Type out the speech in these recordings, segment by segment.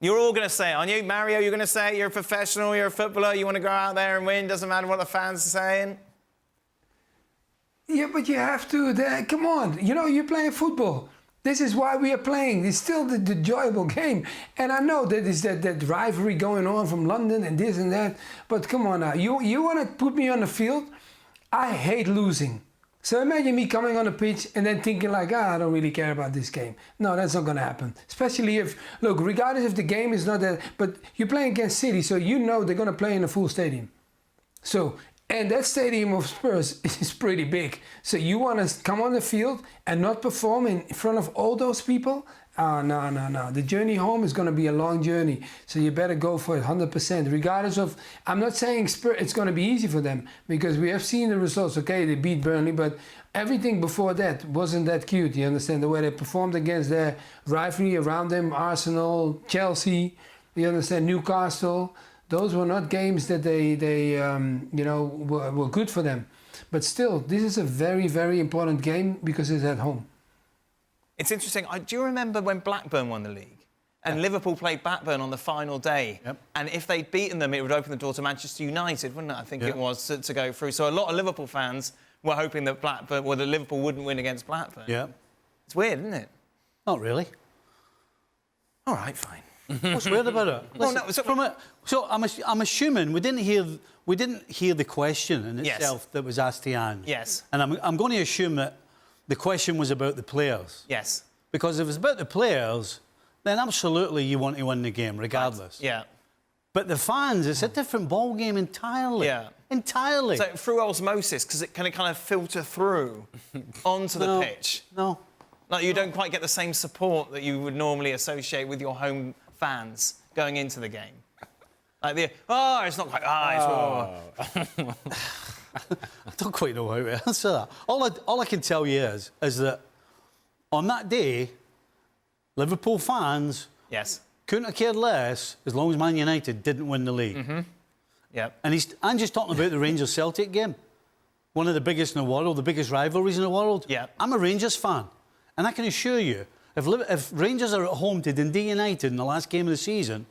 You're all going to say it, aren't you? Mario, you're going to say it. You're a professional, you're a footballer, you want to go out there and win, doesn't matter what the fans are saying. Yeah, but you have to. Come on, you know, you're playing football. This is why we are playing. It's still the enjoyable game. And I know that is that rivalry going on from London and this and that. But come on now, you want to put me on the field? I hate losing. So imagine me coming on the pitch and then thinking like, I don't really care about this game. No, that's not going to happen. Especially if, look, regardless if the game is not that, but you're playing against City, so you know they're going to play in a full stadium. So, and that stadium of Spurs is pretty big. So you want to come on the field and not perform in front of all those people? Oh, no. The journey home is going to be a long journey. So you better go for it 100%. Regardless of, I'm not saying Spurs, it's going to be easy for them because we have seen the results. Okay, they beat Burnley, but everything before that wasn't that cute. You understand the way they performed against their rivalry around them, Arsenal, Chelsea, you understand, Newcastle. Those were not games that were good for them. But still, this is a very, very important game because it's at home. It's interesting. Do you remember when Blackburn won the league? And Liverpool played Blackburn on the final day. Yep. And if they'd beaten them, it would open the door to Manchester United, wouldn't it? I think it was, to go through. So a lot of Liverpool fans were hoping that that Liverpool wouldn't win against Blackburn. Yeah. It's weird, isn't it? Not really. All right, fine. What's weird about it? Listen, so I'm assuming we didn't hear the question in itself that was asked to Anne. Yes. And I'm going to assume that the question was about the players. Yes. Because if it's about the players, then absolutely you want to win the game, regardless. Right. Yeah. But the fans, it's a different ball game entirely. Yeah. Entirely. So through osmosis, because it kind of filter through onto the pitch. No. Like you don't quite get the same support that you would normally associate with your home fans going into the game. Like it's not quite. I don't quite know how to answer that. All I can tell you is that on that day, Liverpool fans couldn't have cared less as long as Man United didn't win the league. Mm-hmm. Yep. And I'm just talking about the Rangers-Celtic game. One of the biggest in the world, the biggest rivalries in the world. Yeah. I'm a Rangers fan. And I can assure you, if Rangers are at home to Dundee United in the last game of the season,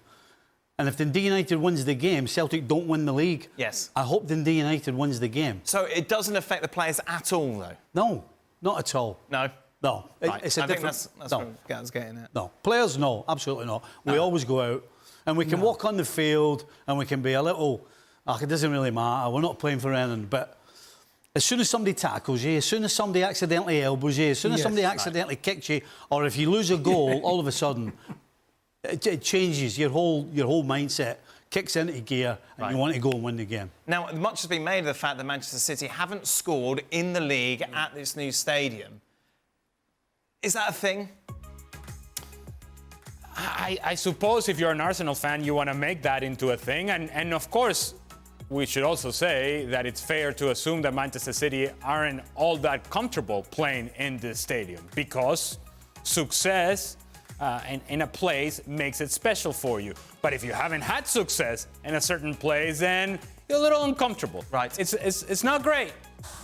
and if Dundee United wins the game, Celtic don't win the league. Yes. I hope Dundee United wins the game. So it doesn't affect the players at all, though? No, not at all. No? No. Right. It's a different... That's what Gaz getting at. No. Players, no. Absolutely not. We always go out and we can walk on the field and we can be a little... it doesn't really matter. We're not playing for anything. But as soon as somebody tackles you, as soon as somebody accidentally elbows you, as soon as somebody accidentally kicks you, or if you lose a goal, all of a sudden... It changes your whole mindset, kicks into gear, and you want to go and win the game. Now, much has been made of the fact that Manchester City haven't scored in the league at this new stadium. Is that a thing? I suppose if you're an Arsenal fan, you want to make that into a thing. And of course, we should also say that it's fair to assume that Manchester City aren't all that comfortable playing in this stadium because success... in a place makes it special for you. But if you haven't had success in a certain place, then you're a little uncomfortable. Right. It's not great.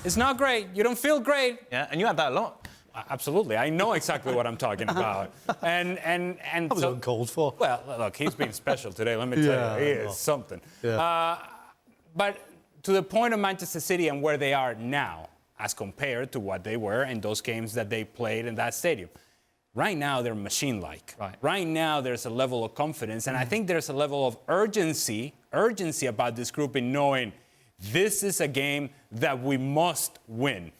It's not great. You don't feel great. Yeah, and you have that a lot. Absolutely. I know exactly what I'm talking about. And that was uncalled for. Well, look, he's been special today, let me tell you. He is something. Yeah. But to the point of Manchester City and where they are now, as compared to what they were in those games that they played in that stadium. Right now, they're machine-like. Right now, there's a level of confidence, and I think there's a level of urgency about this group in knowing this is a game that we must win.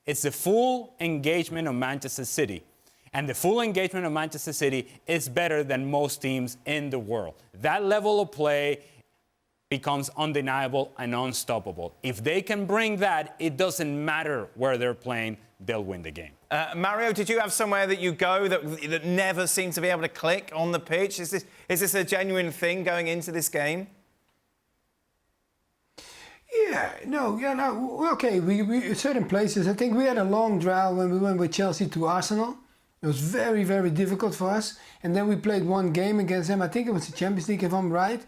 It's the full engagement of Manchester City, and the full engagement of Manchester City is better than most teams in the world. That level of play becomes undeniable and unstoppable. If they can bring that, it doesn't matter where they're playing, they'll win the game. Mario, did you have somewhere that you go that never seems to be able to click on the pitch? Is this a genuine thing going into this game? Okay, we certain places. I think we had a long drought when we went with Chelsea to Arsenal. It was very, very difficult for us. And then we played one game against them. I think it was the Champions League, if I'm right.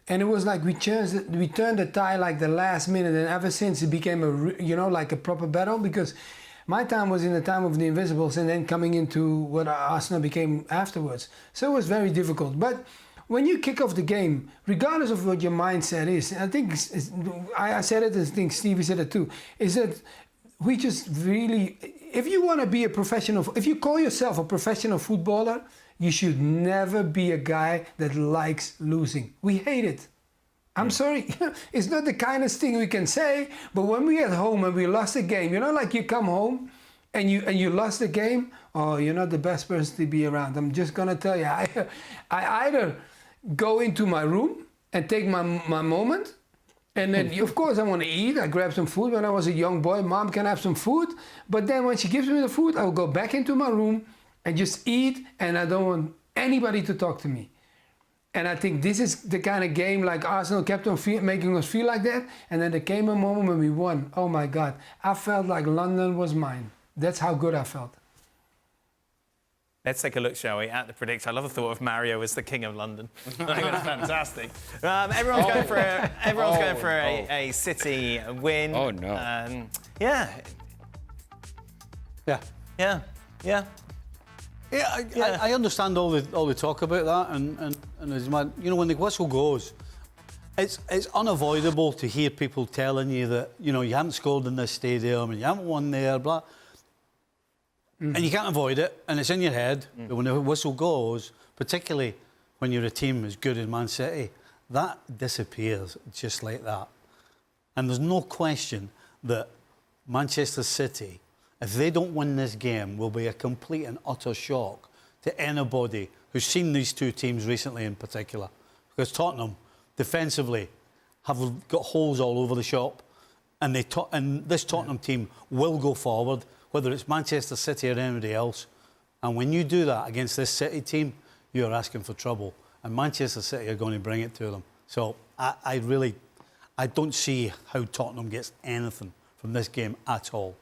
And it was like we turned the tie like the last minute, and ever since it became like a proper battle because. My time was in the time of the Invisibles and then coming into what Arsenal became afterwards. So it was very difficult. But when you kick off the game, regardless of what your mindset is, I think I said it, I think Stevie said it too, is that we just really, if you want to be a professional, if you call yourself a professional footballer, you should never be a guy that likes losing. We hate it. I'm sorry, it's not the kindest thing we can say, but when we at home and we lost a game, you know, like you come home and you lost the game, oh, you're not the best person to be around. I'm just gonna tell you, I either go into my room and take my moment, and then of course I want to eat. I grab some food. When I was a young boy, Mom can have some food, but then when she gives me the food, I will go back into my room and just eat, and I don't want anybody to talk to me. And I think this is the kind of game like Arsenal kept on making us feel like that. And then there came a moment when we won. Oh my God, I felt like London was mine. That's how good I felt. Let's take a look, shall we, at the predict. I love the thought of Mario as the king of London. I think that's fantastic. Everyone's going for a City win. Oh no. Yeah. Yeah. Yeah. Yeah. Yeah, I understand all the talk about that, and as man, you know, when the whistle goes, it's unavoidable to hear people telling you that, you know, you haven't scored in this stadium and you haven't won there, blah. And you can't avoid it, and it's in your head. But when the whistle goes, particularly when you're a team as good as Man City, that disappears just like that. And there's no question that Manchester City, if they don't win this game, will be a complete and utter shock to anybody who's seen these two teams recently in particular. Because Tottenham, defensively, have got holes all over the shop, and this Tottenham team will go forward, whether it's Manchester City or anybody else. And when you do that against this City team, you're asking for trouble. And Manchester City are going to bring it to them. So I don't see how Tottenham gets anything from this game at all.